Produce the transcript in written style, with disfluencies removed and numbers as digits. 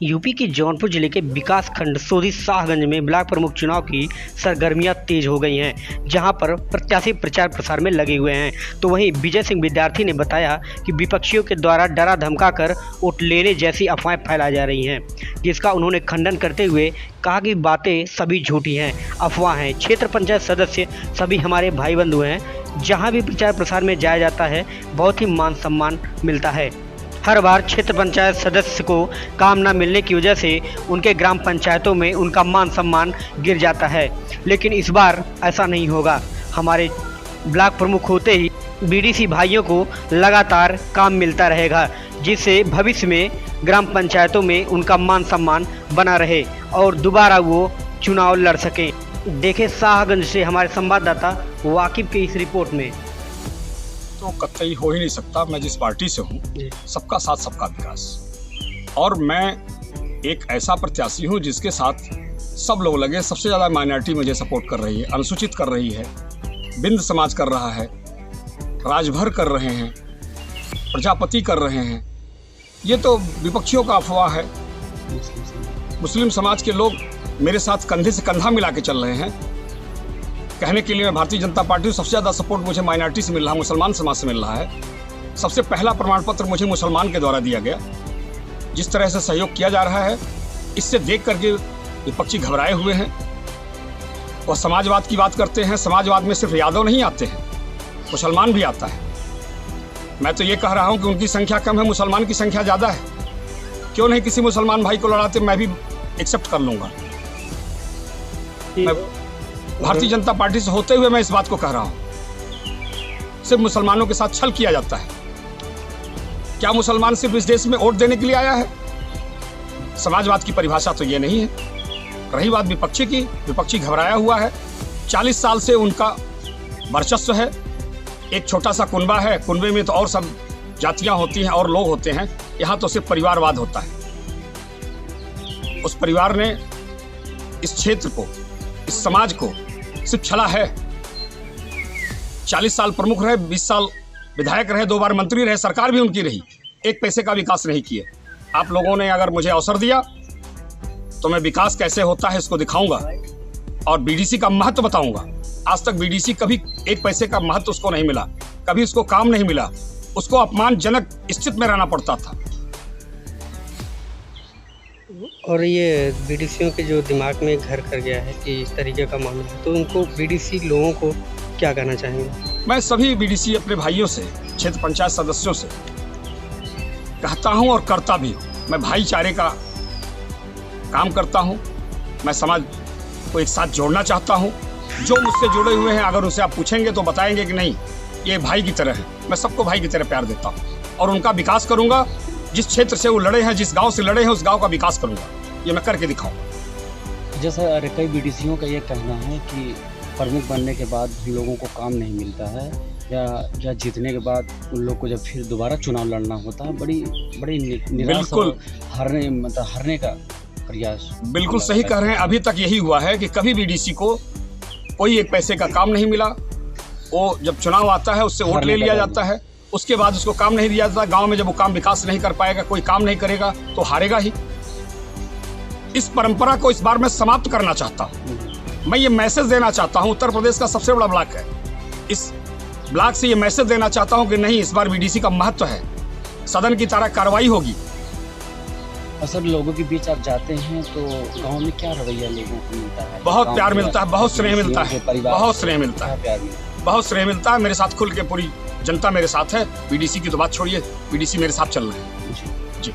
UP के जौनपुर जिले के विकास खंड सोधी शाहगंज में ब्लॉक प्रमुख चुनाव की सरगर्मियां तेज हो गई हैं, जहां पर प्रत्याशी प्रचार प्रसार में लगे हुए हैं। तो वहीं विजय सिंह विद्यार्थी ने बताया कि विपक्षियों के द्वारा डरा धमकाकर वोट लेने जैसी अफवाहें फैलाई जा रही हैं, जिसका उन्होंने खंडन करते हुए कहा कि बातें सभी झूठी हैं, अफवाह हैं। क्षेत्र पंचायत सदस्य सभी हमारे भाई बंधु हैं। जहाँ भी प्रचार प्रसार में जाया जाता है बहुत ही मान सम्मान मिलता है। हर बार क्षेत्र पंचायत सदस्य को काम न मिलने की वजह से उनके ग्राम पंचायतों में उनका मान सम्मान गिर जाता है, लेकिन इस बार ऐसा नहीं होगा। हमारे ब्लॉक प्रमुख होते ही बीडीसी भाइयों को लगातार काम मिलता रहेगा, जिससे भविष्य में ग्राम पंचायतों में उनका मान सम्मान बना रहे और दोबारा वो चुनाव लड़ सकें। देखें शाहगंज से हमारे संवाददाता वाकिफ की इस रिपोर्ट में। तो कतई हो ही नहीं सकता। मैं जिस पार्टी से हूँ, सबका साथ सबका विकास, और मैं एक ऐसा प्रत्याशी हूँ जिसके साथ सब लोग लगे। सबसे ज़्यादा माइनॉरिटी मुझे सपोर्ट कर रही है, अनुसूचित कर रही है, बिंद समाज कर रहा है, राजभर कर रहे हैं, प्रजापति कर रहे हैं। ये तो विपक्षियों का अफवाह है। मुस्लिम समाज के लोग मेरे साथ कंधे से कंधा मिला के चल रहे हैं। कहने के लिए मैं भारतीय जनता पार्टी हूँ। सबसे ज़्यादा सपोर्ट मुझे माइनॉरिटी से मिल रहा है, मुसलमान समाज से मिल रहा है। सबसे पहला प्रमाण पत्र मुझे मुसलमान के द्वारा दिया गया। जिस तरह से सहयोग किया जा रहा है, इससे देख करके विपक्षी घबराए हुए हैं। वह समाजवाद की बात करते हैं। समाजवाद में सिर्फ यादव नहीं आते हैं, मुसलमान भी आता है। मैं तो ये कह रहा हूँ कि उनकी संख्या कम है, मुसलमान की संख्या ज़्यादा है। क्यों नहीं किसी मुसलमान भाई को लड़ाते, मैं भी एक्सेप्ट कर लूँगा। भारतीय जनता पार्टी से होते हुए मैं इस बात को कह रहा हूं, सिर्फ मुसलमानों के साथ छल किया जाता है। क्या मुसलमान सिर्फ इस देश में वोट देने के लिए आया है? समाजवाद की परिभाषा तो ये नहीं है। रही बात विपक्षी की, विपक्षी घबराया हुआ है। 40 साल से उनका वर्चस्व है। एक छोटा सा कुनबा है, कुनबे में तो और सब जातियां होती हैं और लोग होते हैं। यहाँ तो सिर्फ परिवारवाद होता है। उस परिवार ने इस क्षेत्र को, इस समाज को सिर्फ छला है। 40 साल प्रमुख रहे, 20 साल विधायक रहे, 2 बार मंत्री रहे, सरकार भी उनकी रही। एक पैसे का विकास नहीं किए। आप लोगों ने अगर मुझे अवसर दिया तो मैं विकास कैसे होता है इसको दिखाऊंगा और बीडीसी का महत्व बताऊंगा। आज तक बीडीसी कभी एक पैसे का महत्व उसको नहीं मिला, कभी उसको काम नहीं मिला। उसको अपमानजनक स्थिति में रहना पड़ता था। और ये बीडीसीयों के जो दिमाग में घर कर गया है कि इस तरीके का मामला है, तो उनको बीडीसी लोगों को क्या कहना चाहेंगे? मैं सभी बीडीसी अपने भाइयों से, क्षेत्र पंचायत सदस्यों से कहता हूं और करता भी हूं। मैं भाईचारे का काम करता हूं। मैं समाज को एक साथ जोड़ना चाहता हूं। जो मुझसे जुड़े हुए हैं, अगर उनसे आप पूछेंगे तो बताएंगे कि नहीं, ये भाई की तरह है। मैं सबको भाई की तरह प्यार देता हूँ और उनका विकास करूँगा। जिस क्षेत्र से वो लड़े हैं, जिस गांव से लड़े हैं, उस गांव का विकास करूंगा। ये मैं करके दिखाऊंगा। जैसा कई बीडीसीयों का ये कहना है कि प्रमुख बनने के बाद हम लोगों को काम नहीं मिलता है, या जीतने के बाद उन लोग को जब फिर दोबारा चुनाव लड़ना होता है, बड़ी निराश और हारने का प्रयास। बिल्कुल सही कह रहे हैं। अभी तक यही हुआ है कि कभी बीडीसी को कोई एक पैसे का काम नहीं मिला। वो जब चुनाव आता है उससे वोट ले लिया जाता है, उसके बाद उसको काम नहीं दिया जाता। गांव में जब वो काम विकास नहीं कर पाएगा, कोई काम नहीं करेगा, तो हारेगा ही। इस परंपरा को इस बार मैं समाप्त करना चाहता हूं। मैं ये मैसेज देना चाहता हूं, उत्तर प्रदेश का सबसे बड़ा ब्लॉक है, इस ब्लॉक से ये मैसेज देना चाहता हूं कि नहीं, इस बार बीडीसी का महत्व है। सदन की तरह कार्रवाई होगी। असल लोगों के बीच आप जाते हैं तो गांव में क्या रवैया लोगों को मिलता है? बहुत प्यार मिलता है, बहुत स्नेह मिलता है, बहुत स्नेह मिलता है, बहुत स्नेह मिलता है। मेरे साथ खुल के पूरी जनता मेरे साथ है। बीडीसी की तो बात छोड़िए, बीडीसी मेरे साथ चल रहे हैं। जी।